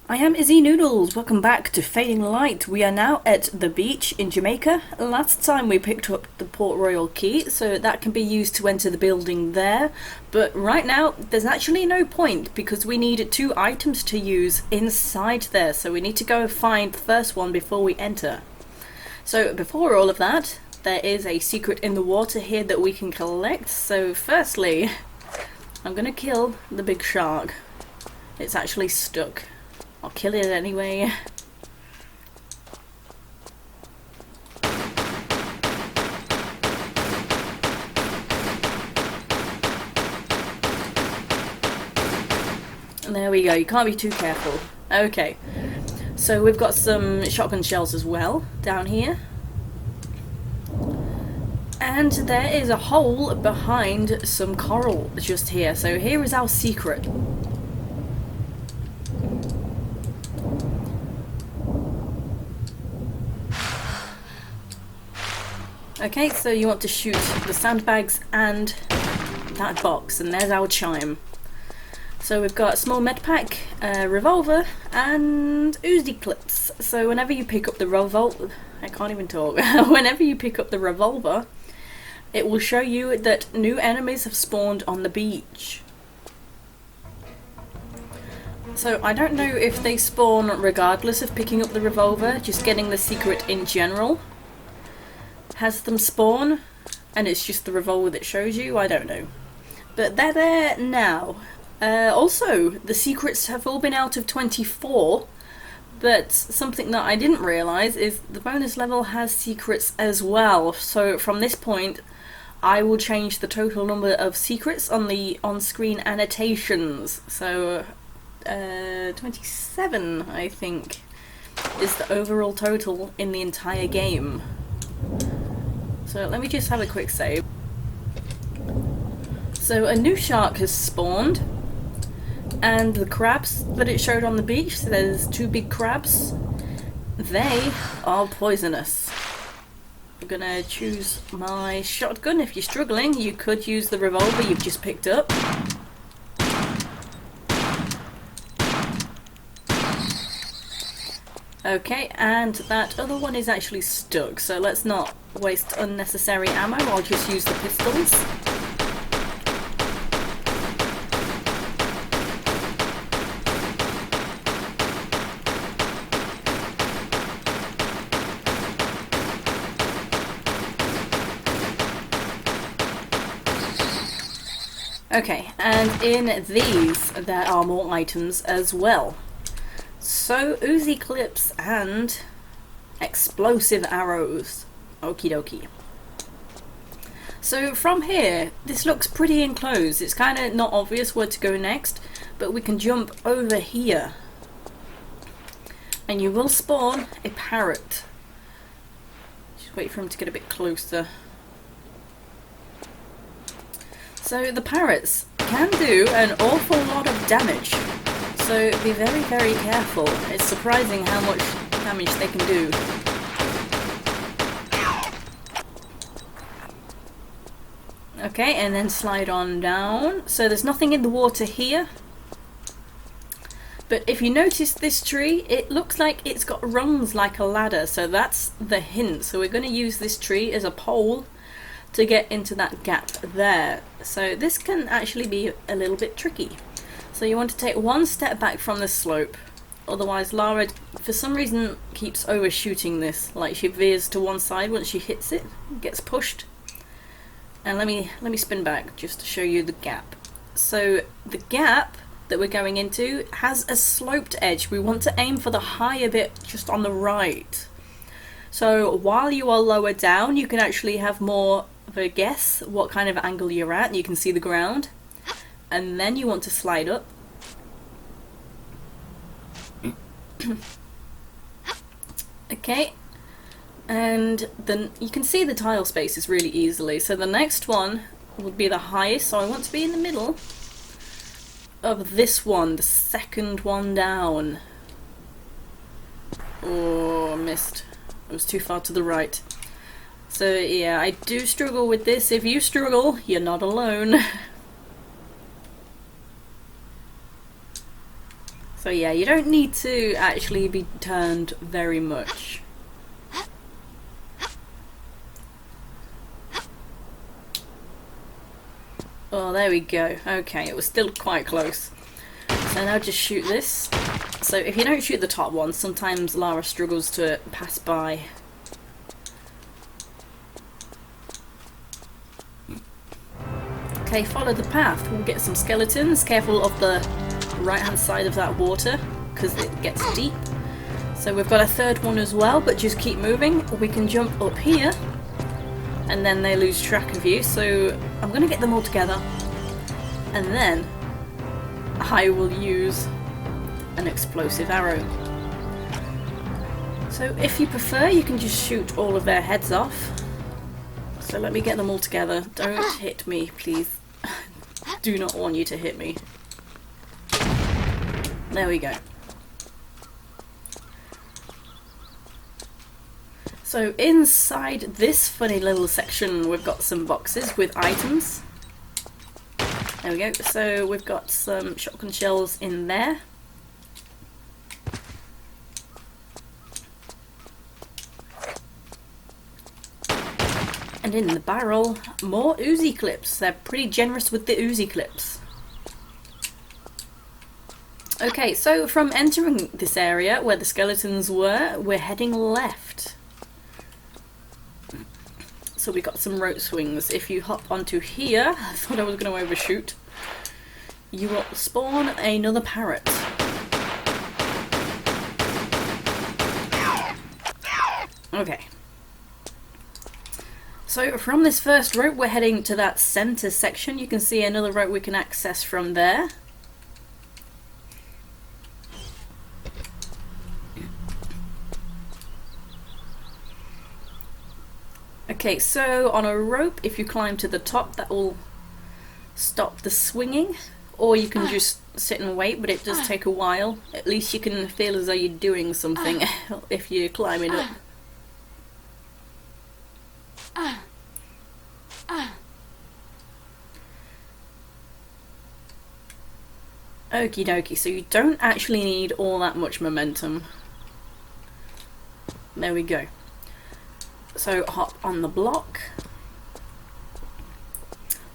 I am Izzy Noodles, welcome back to Fading Light. We are now at the beach in Jamaica. Last time we picked up the Port Royal key, so that can be used to enter the building there. But right now, there's actually no point because we need 2 items to use inside there. So we need to go find the first one before we enter. So before all of that, there is a secret in the water here that we can collect. So firstly, I'm gonna kill the big shark. It's actually stuck. I'll kill it anyway. And there we go, you can't be too careful. Okay, so we've got some shotgun shells as well down here. And there is a hole behind some coral just here. So here is our secret. Okay, so you want to shoot the sandbags and that box, and there's our chime. So we've got a small medpack, a revolver, and Uzi Clips. So whenever you pick up the revolver, I can't even talk. Whenever you pick up the revolver, it will show you that new enemies have spawned on the beach. So I don't know if they spawn regardless of picking up the revolver, just getting the secret in general has them spawn, and it's just the revolver that shows you, I don't know. But they're there now. Also, the secrets have all been out of 24, but something that I didn't realise is the bonus level has secrets as well. So from this point, I will change the total number of secrets on the on-screen annotations. So 27, I think, is the overall total in the entire game. So let me just have a quick save. So a new shark has spawned, and the crabs that it showed on the beach, so there's 2 big crabs, they are poisonous. I'm gonna choose my shotgun. If you're struggling, you could use the revolver you've just picked up. Okay, and that other one is actually stuck, so let's not waste unnecessary ammo. I'll just use the pistols. Okay, and in these there are more items as well. So, Uzi Clips and explosive arrows. Okie dokie. So from here, this looks pretty enclosed. It's kind of not obvious where to go next, but we can jump over here. And you will spawn a parrot. Just wait for him to get a bit closer. So the parrots can do an awful lot of damage. So be very, very careful. It's surprising how much damage they can do. Okay, and then slide on down. So there's nothing in the water here. But if you notice this tree, it looks like it's got rungs like a ladder. So that's the hint. So we're going to use this tree as a pole to get into that gap there. So this can actually be a little bit tricky. So you want to take 1 step back from the slope, otherwise Lara, for some reason, keeps overshooting this. Like she veers to one side once she hits it, gets pushed. And let me spin back just to show you the gap. So the gap that we're going into has a sloped edge. We want to aim for the higher bit just on the right. So while you are lower down, you can actually have more of a guess what kind of angle you're at, and you can see the ground. And then you want to slide up. Okay, and then you can see the tile spaces really easily. So the next one would be the highest, so I want to be in the middle of this one, the second one down. Oh, I missed. It was too far to the right. So yeah, I do struggle with this. If you struggle, you're not alone. So yeah, you don't need to actually be turned very much. Oh, there we go. Okay, it was still quite close. So now just shoot this. So if you don't shoot the top one, sometimes Lara struggles to pass by. Okay, follow the path. We'll get some skeletons. Careful of the right hand side of that water because it gets deep. So we've got a third one as well, but just keep moving. We can jump up here and then they lose track of you. So I'm going to get them all together and then I will use an explosive arrow. So if you prefer, you can just shoot all of their heads off. So let me get them all together. Don't hit me, please. Do not want you to hit me. There we go. So inside this funny little section we've got some boxes with items. There we go. So we've got some shotgun shells in there. And in the barrel, more Uzi Clips. They're pretty generous with the Uzi Clips. Okay, so from entering this area where the skeletons were, we're heading left. So we got some rope swings. If you hop onto here, I thought I was going to overshoot, you will spawn another parrot. Okay. So from this first rope we're heading to that center section. You can see another rope we can access from there. Okay, so on a rope, if you climb to the top, that will stop the swinging, or you can just sit and wait, but it does take a while. At least you can feel as though you're doing something if you're climbing up. Okie dokie, so you don't actually need all that much momentum. There we go. So hop on the block.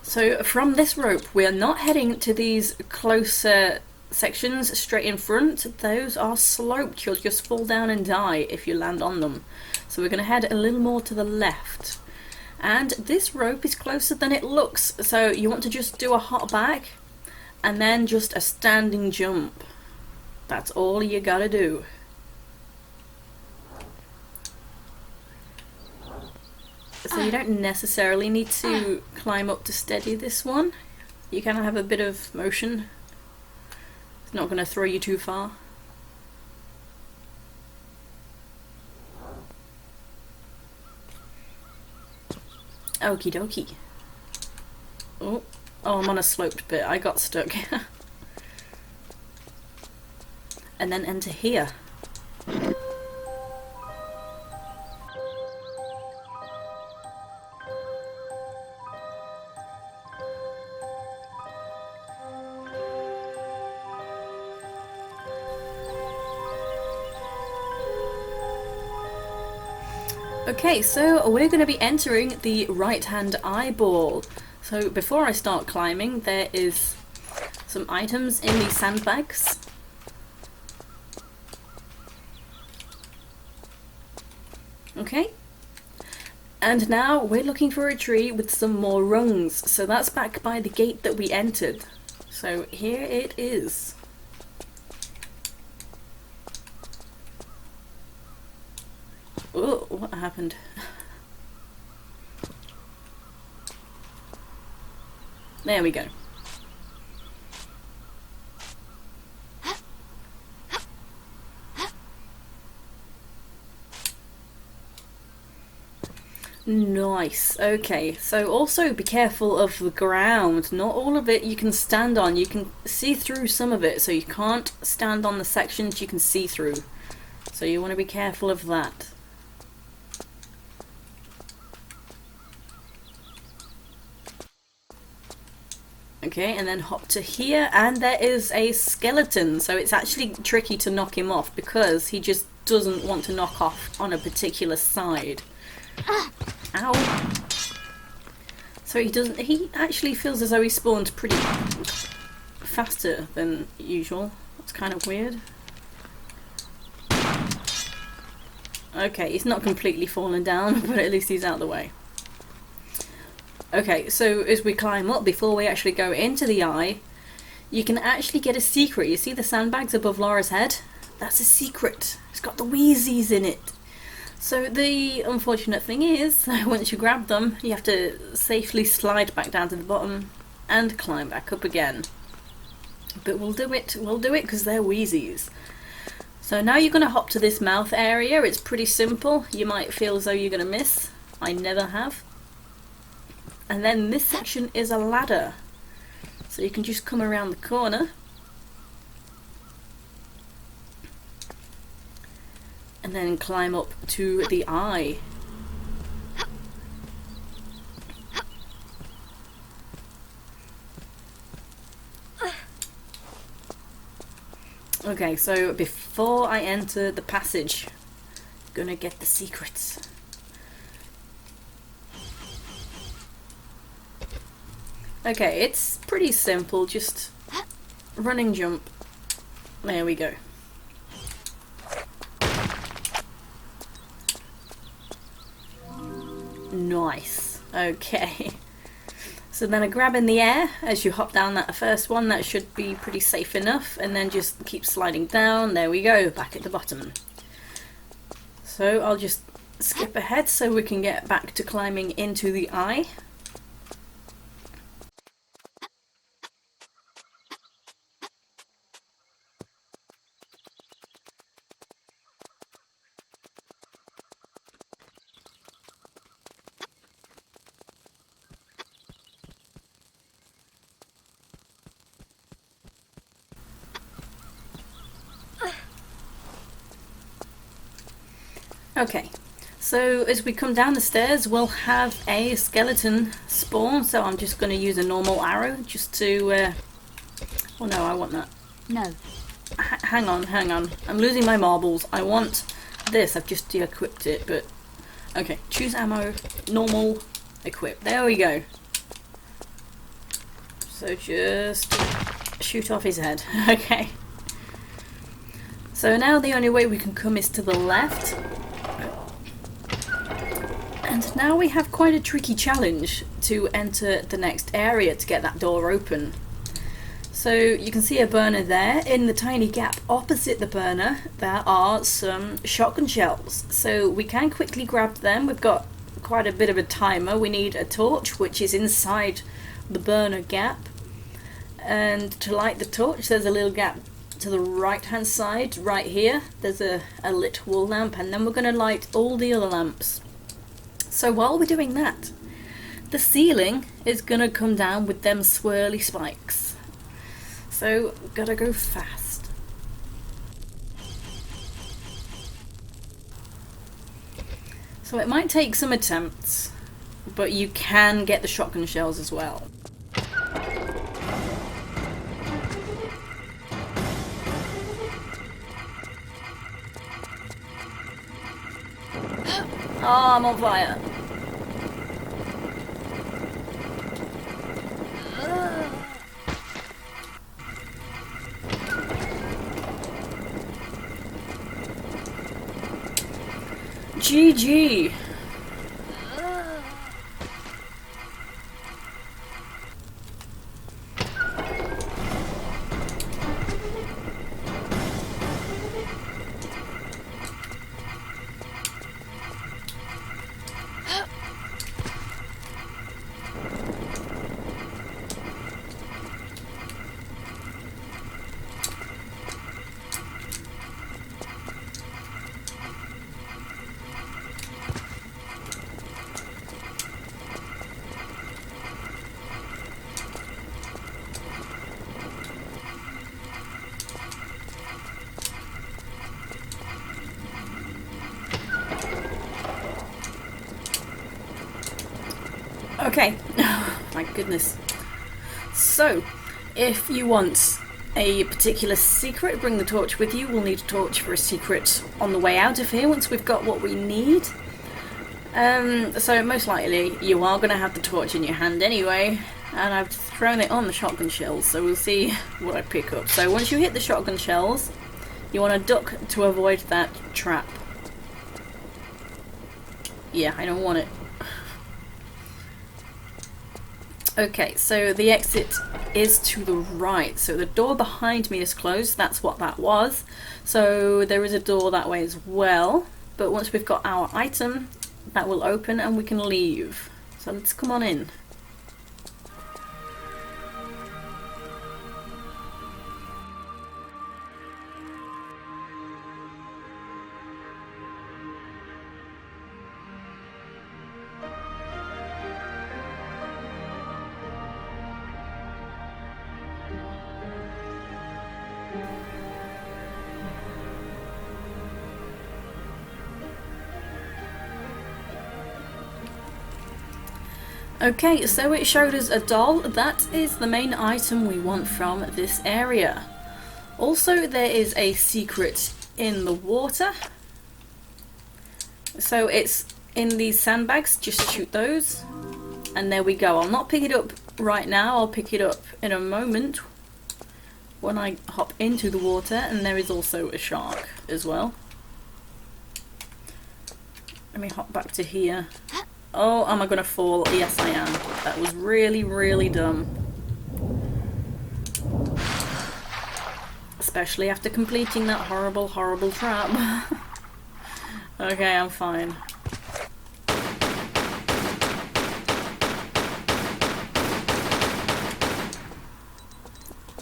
So from this rope we are not heading to these closer sections straight in front. Those are sloped. You'll just fall down and die if you land on them. So we're going to head a little more to the left. And this rope is closer than it looks. So you want to just do a hop back and then just a standing jump. That's all you gotta do. So you don't necessarily need to climb up to steady this one. You kind of have a bit of motion. It's not going to throw you too far. Okie dokie. Oh, I'm on a sloped bit. I got stuck. And then enter here. Okay, so we're going to be entering the right-hand eyeball. So before I start climbing, there is some items in these sandbags. Okay, and now we're looking for a tree with some more rungs. So that's back by the gate that we entered. So here it is. Oh, what happened? There we go. Nice. Okay, so also be careful of the ground. Not all of it you can stand on. You can see through some of it, so you can't stand on the sections you can see through. So you want to be careful of that. Okay, and then hop to here, and there is a skeleton. So it's actually tricky to knock him off because he just doesn't want to knock off on a particular side. Ow. So he actually feels as though he spawned pretty faster than usual. That's kind of weird. Okay, he's not completely fallen down, but at least he's out of the way. Okay, so as we climb up, before we actually go into the eye, you can actually get a secret. You see the sandbags above Laura's head? That's a secret. It's got the Uzis in it. So the unfortunate thing is, once you grab them, you have to safely slide back down to the bottom and climb back up again. But we'll do it because they're Uzis. So now you're going to hop to this mouth area. It's pretty simple. You might feel as though you're going to miss. I never have. And then this section is a ladder. So you can just come around the corner. And then climb up to the eye. Okay, so before I enter the passage, I'm gonna get the secrets. Okay, it's pretty simple, just running jump. There we go. Nice. Okay. So then a grab in the air as you hop down that first one. That should be pretty safe enough. And then just keep sliding down. There we go, back at the bottom. So I'll just skip ahead so we can get back to climbing into the eye. Okay, so as we come down the stairs, we'll have a skeleton spawn. So I'm just going to use a normal arrow just to... oh no, I want that. No. Hang on. I'm losing my marbles. I want this. I've just de-equipped it, but... Okay, choose ammo, normal, equip. There we go. So just shoot off his head. Okay. So now the only way we can come is to the left. And now we have quite a tricky challenge to enter the next area to get that door open. So you can see a burner there. In the tiny gap opposite the burner there are some shotgun shells. So we can quickly grab them. We've got quite a bit of a timer. We need a torch which is inside the burner gap. And to light the torch there's a little gap to the right hand side right here. There's a lit wall lamp, and then we're going to light all the other lamps. So while we're doing that, the ceiling is gonna come down with them swirly spikes. So, gotta go fast. So it might take some attempts, but you can get the shotgun shells as well. Oh, I'm on fire. GG. Okay, my goodness. So, if you want a particular secret, bring the torch with you. We'll need a torch for a secret on the way out of here once we've got what we need. So most likely you are going to have the torch in your hand anyway, and I've thrown it on the shotgun shells, so we'll see what I pick up. So once you hit the shotgun shells, you want to duck to avoid that trap. Yeah, I don't want it. Okay, so the exit is to the right. So the door behind me is closed. That's what that was. So there is a door that way as well. But once we've got our item, that will open and we can leave. So let's come on in. Okay, so it showed us a doll. That is the main item we want from this area. Also, there is a secret in the water. So it's in these sandbags, just shoot those. And there we go. I'll not pick it up right now, I'll pick it up in a moment when I hop into the water. And there is also a shark as well. Let me hop back to here. Oh, am I gonna fall? Yes, I am. That was really, really dumb. Especially after completing that horrible, horrible trap. Okay, I'm fine.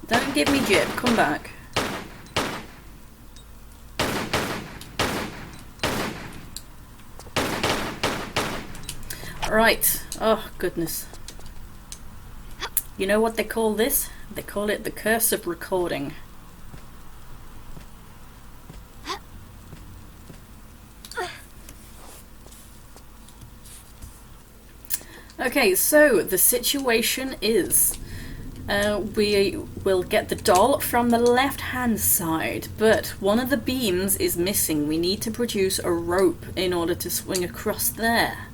Don't give me jip, come back. Right, oh goodness. You know what they call this? They call it the curse of recording. Okay, so the situation is we will get the doll from the left hand side, but one of the beams is missing. We need to produce a rope in order to swing across there.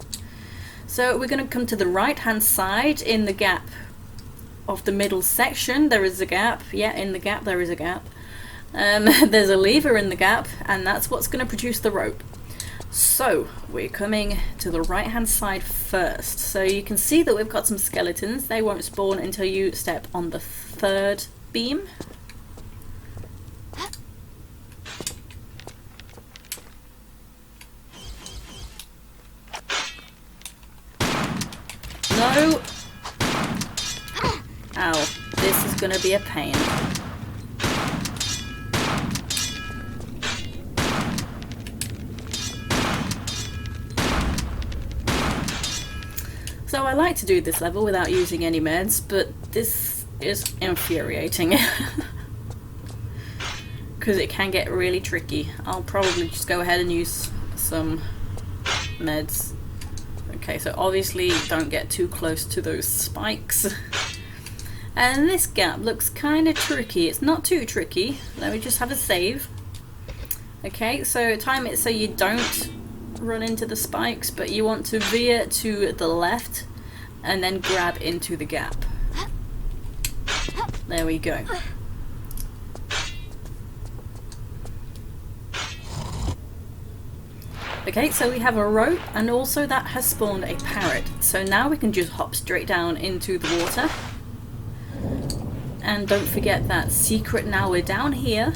So we're going to come to the right hand side. In the gap of the middle section there is a gap. Yeah, in the gap there is a gap. There's a lever in the gap, and that's what's going to produce the rope. So we're coming to the right hand side first. So you can see that we've got some skeletons. They won't spawn until you step on the third beam. No! Ow, this is gonna be a pain. So I like to do this level without using any meds, but this is infuriating. Because it can get really tricky. I'll probably just go ahead and use some meds. Okay, so obviously don't get too close to those spikes. And this gap looks kind of tricky. It's not too tricky. Let me just have a save. Okay, so time it so you don't run into the spikes, but you want to veer to the left and then grab into the gap. There we go. Okay, so we have a rope, and also that has spawned a parrot. So now we can just hop straight down into the water. And don't forget that secret, now we're down here.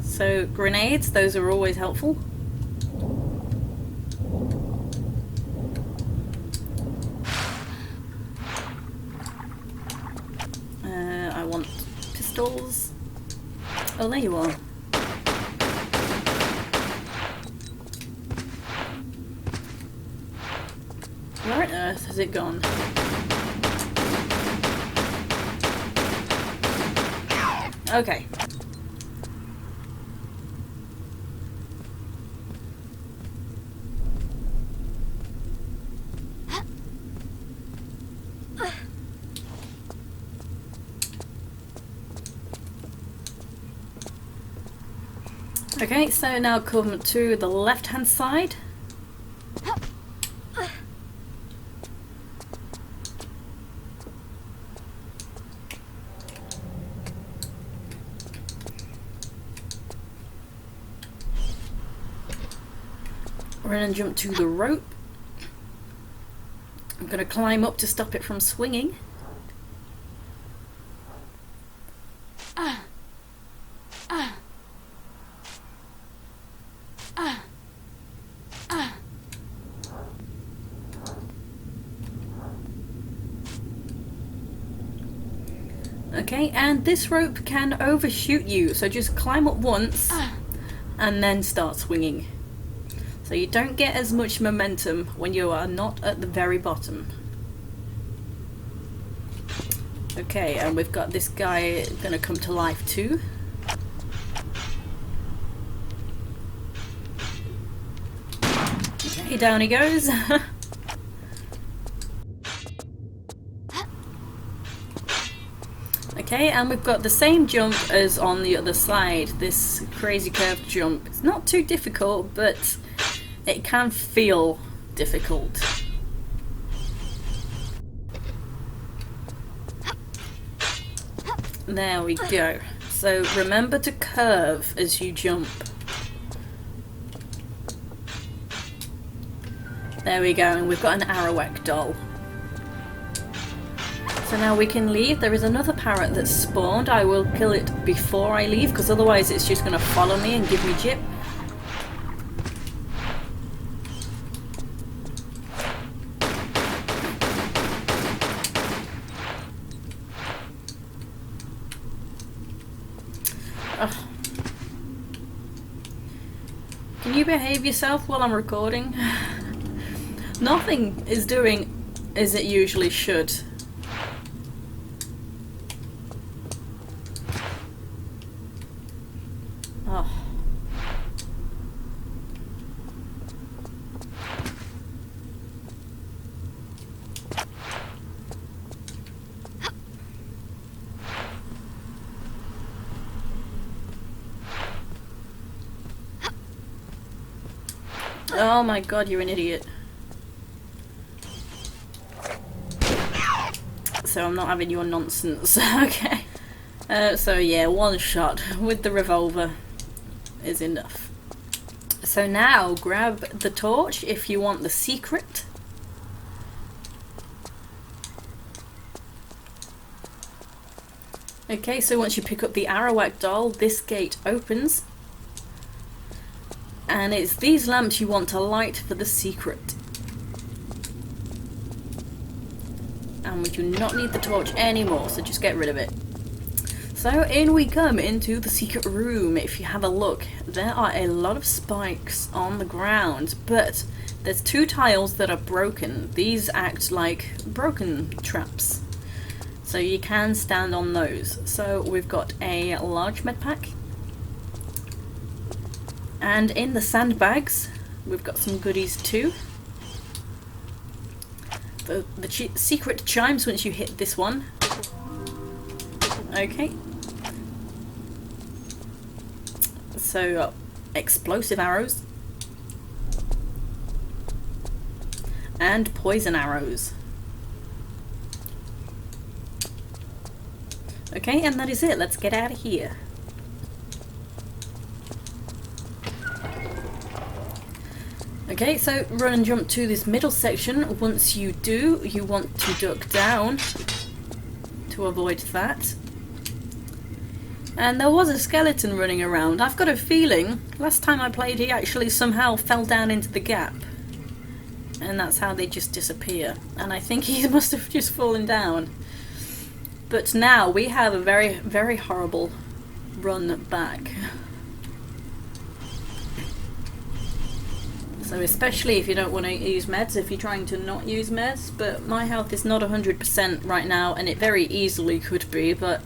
So grenades, those are always helpful. I want pistols. Oh, there you are. Where on earth has it gone? Okay. Okay, so now come to the left hand side. We're going to jump to the rope. I'm going to climb up to stop it from swinging. Okay, and this rope can overshoot you, so just climb up once and then start swinging. So you don't get as much momentum when you are not at the very bottom. Okay, and we've got this guy gonna come to life too. Okay, down he goes. Okay, and we've got the same jump as on the other side, this crazy curved jump. It's not too difficult, but it can feel difficult. There we go. So remember to curve as you jump. There we go, and we've got an Arawak Doll. So now we can leave. There is another parrot that's spawned. I will kill it before I leave, because otherwise it's just going to follow me and give me jip. Ugh. Can you behave yourself while I'm recording? Nothing is doing as it usually should. Oh. Oh my god, you're an idiot. So I'm not having your nonsense. Okay. So yeah, one shot with the revolver is enough. So now grab the torch if you want the secret. Okay, so once you pick up the Arawak Doll, this gate opens. And it's these lamps you want to light for the secret. And we do not need the torch anymore, so just get rid of it. So in we come into the secret room. If you have a look, there are a lot of spikes on the ground, but there's two tiles that are broken. These act like broken traps, so you can stand on those. So we've got a large medpack, and in the sandbags we've got some goodies too. The secret chimes once you hit this one. Okay. So, explosive arrows. And poison arrows. Okay, and that is it. Let's get out of here. Okay, so run and jump to this middle section. Once you do, you want to duck down to avoid that. And there was a skeleton running around. I've got a feeling last time I played he actually somehow fell down into the gap. And that's how they just disappear. And I think he must have just fallen down. But now we have a very, very horrible run back. So especially if you don't want to use meds, if you're trying to not use meds, but my health is not 100% right now, and it very easily could be, but...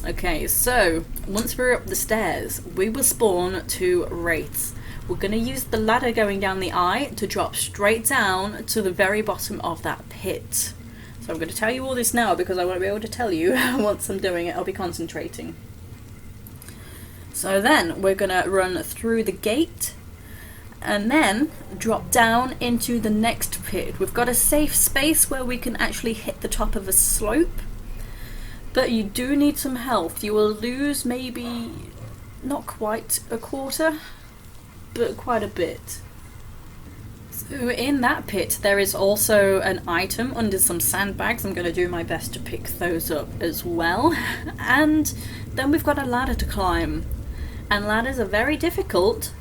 Okay, so once we're up the stairs, we will spawn 2 wraiths. We're going to use the ladder going down the eye to drop straight down to the very bottom of that pit. So I'm going to tell you all this now because I won't be able to tell you once I'm doing it. I'll be concentrating. So then we're gonna run through the gate and then drop down into the next pit. We've got a safe space where we can actually hit the top of a slope, but you do need some health. You will lose maybe not quite a quarter, but quite a bit. So in that pit there is also an item under some sandbags. I'm going to do my best to pick those up as well. And then we've got a ladder to climb, and ladders are very difficult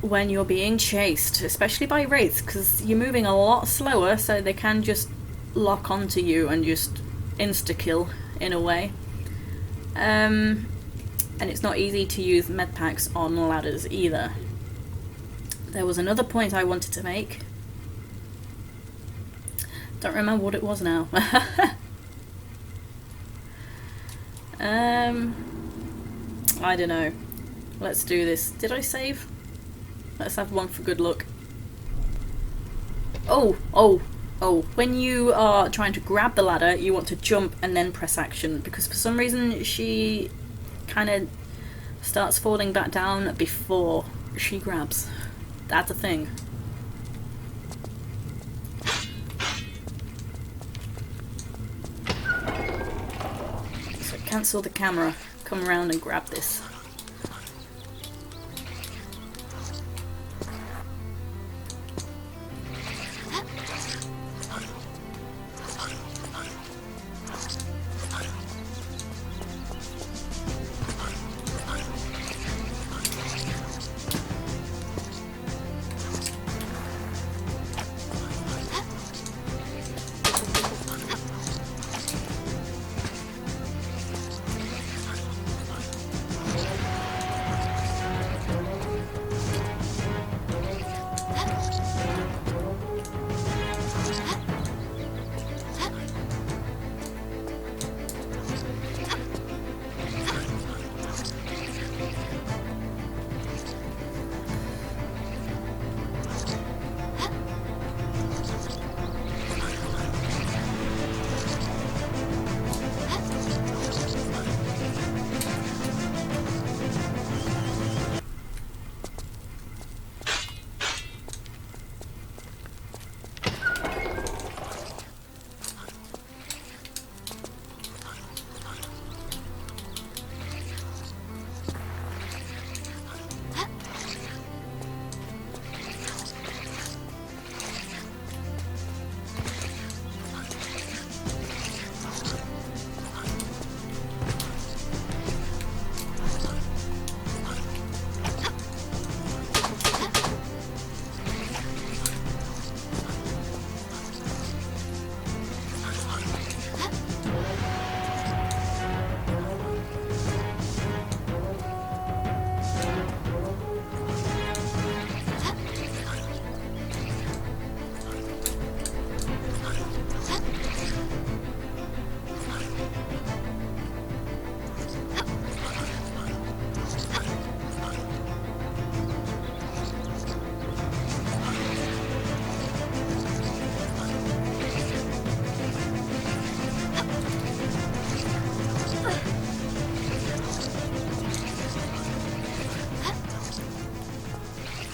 when you're being chased, especially by wraiths, because you're moving a lot slower, so they can just lock onto you and just insta-kill in a way. And it's not easy to use medpacks on ladders either. There was another point I wanted to make. Don't remember what it was now. I don't know. Let's do this. Did I save? Let's have one for good luck. Oh. When you are trying to grab the ladder, you want to jump and then press action, because for some reason she kind of starts falling back down before she grabs. That's a thing. So cancel the camera. Come around and grab this.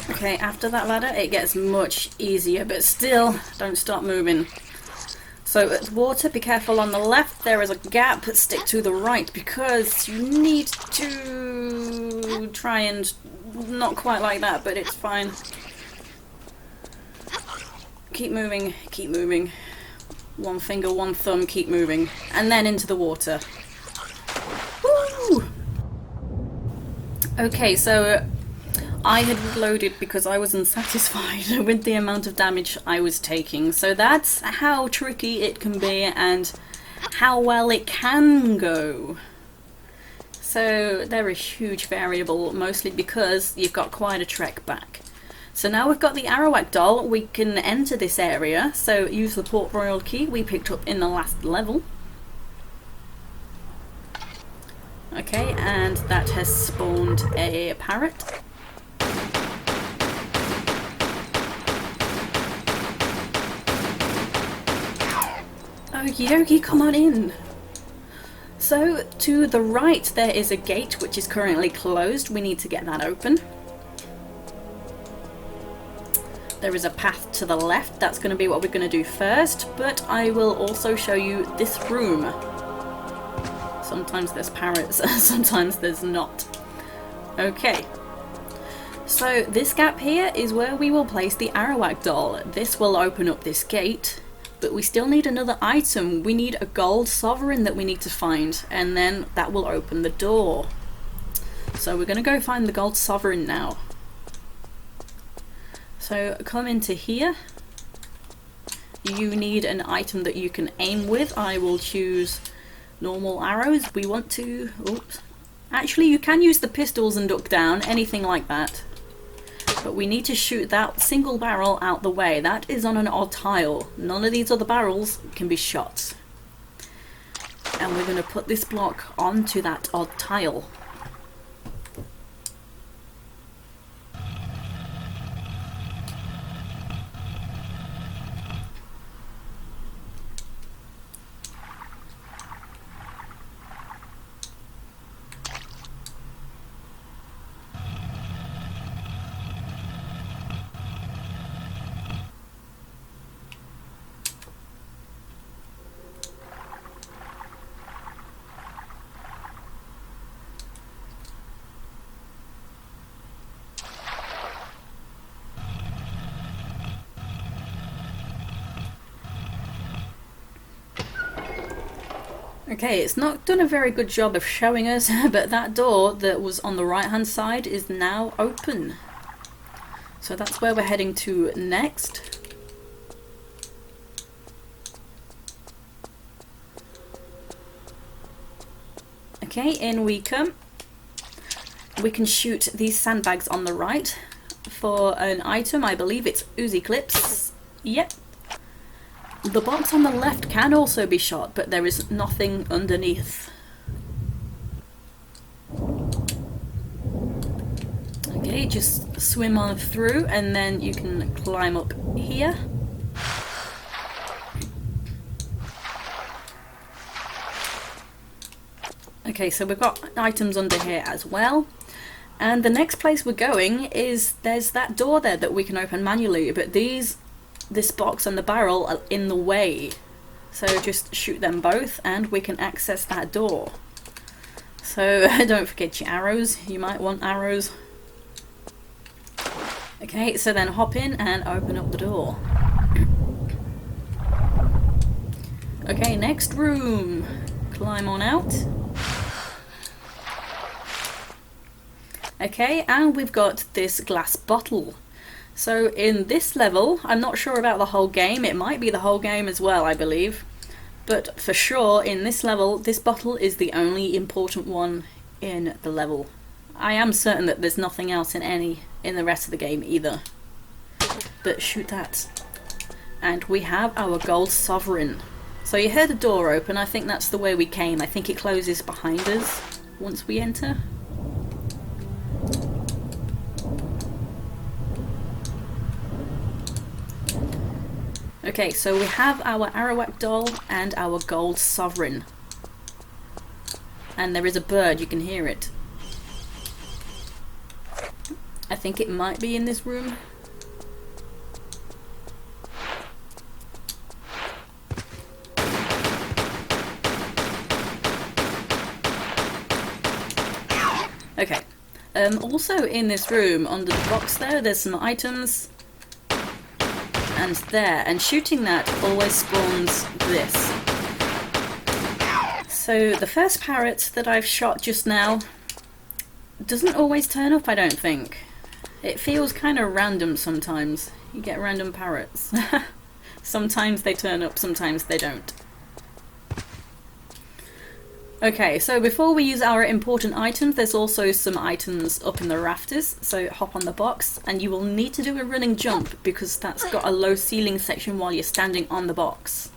Okay, after that ladder it gets much easier, but still, don't stop moving. So at water, be careful on the left, there is a gap, stick to the right, because you need to try and, not quite like that, but it's fine. Keep moving, keep moving. One finger, one thumb, keep moving. And then into the water. Woo! Okay, so I had reloaded because I was unsatisfied with the amount of damage I was taking. So that's how tricky it can be and how well it can go. So they're a huge variable, mostly because you've got quite a trek back. So now we've got the Arawak Doll, we can enter this area. So use the Port Royal key we picked up in the last level. Okay, and that has spawned a parrot. Okie dokie, come on in. So to the right there is a gate which is currently closed. We need to get that open. There is a path to the left. That's going to be what we're going to do first, but I will also show you this room. Sometimes there's parrots, sometimes there's not. Okay. So this gap here is where we will place the Arawak doll. This will open up this gate, but we still need another item. We need a gold sovereign that we need to find, and then that will open the door. So we're going to go find the gold sovereign now. So come into here. You need an item that you can aim with. I will choose normal arrows. We want to... Oops. Actually, you can use the pistols and duck down, anything like that. But we need to shoot that single barrel out the way. That is on an odd tile. None of these other barrels can be shot. And we're going to put this block onto that odd tile. Okay, it's not done a very good job of showing us, but that door that was on the right hand side is now open. So that's where we're heading to next. Okay, in we come. We can shoot these sandbags on the right for an item. I believe it's Uzi Clips. Yep. The box on the left can also be shot, but there is nothing underneath. Okay, just swim on through and then you can climb up here. Okay, so we've got items under here as well. And the next place we're going is, there's that door there that we can open manually, but this box and the barrel are in the way. So just shoot them both and we can access that door. So don't forget your arrows, you might want arrows. Okay, so then hop in and open up the door. Okay, next room. Climb on out. Okay, and we've got this glass bottle. So in this level, I'm not sure about the whole game, it might be the whole game as well, I believe. But for sure, in this level, this bottle is the only important one in the level. I am certain that there's nothing else in the rest of the game either. But shoot that. And we have our gold sovereign. So you heard the door open, I think that's the way we came. I think it closes behind us once we enter. Okay, so we have our Arawak doll and our gold sovereign. And there is a bird, you can hear it. I think it might be in this room. Okay. Also in this room, under the box there's some items. And there, and shooting that always spawns this. So the first parrot that I've shot just now doesn't always turn up, I don't think. It feels kind of random sometimes. You get random parrots. Sometimes they turn up, sometimes they don't. Okay, so before we use our important items, there's also some items up in the rafters, so hop on the box, and you will need to do a running jump because that's got a low ceiling section while you're standing on the box.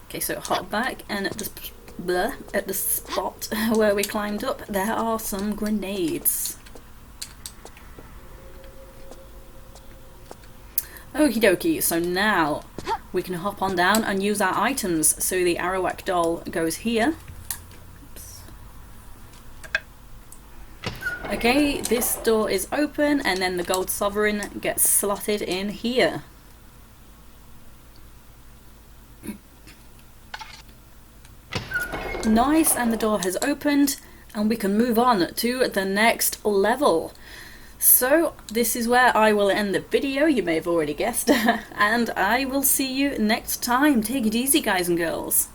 Okay, so hop back, and at the spot where we climbed up, there are some grenades. Okie dokie, so now we can hop on down and use our items. So the Arawak Doll goes here. Oops. Okay, this door is open and then the Gold Sovereign gets slotted in here. Nice, and the door has opened and we can move on to the next level. So this is where I will end the video, you may have already guessed, and I will see you next time. Take it easy, guys and girls.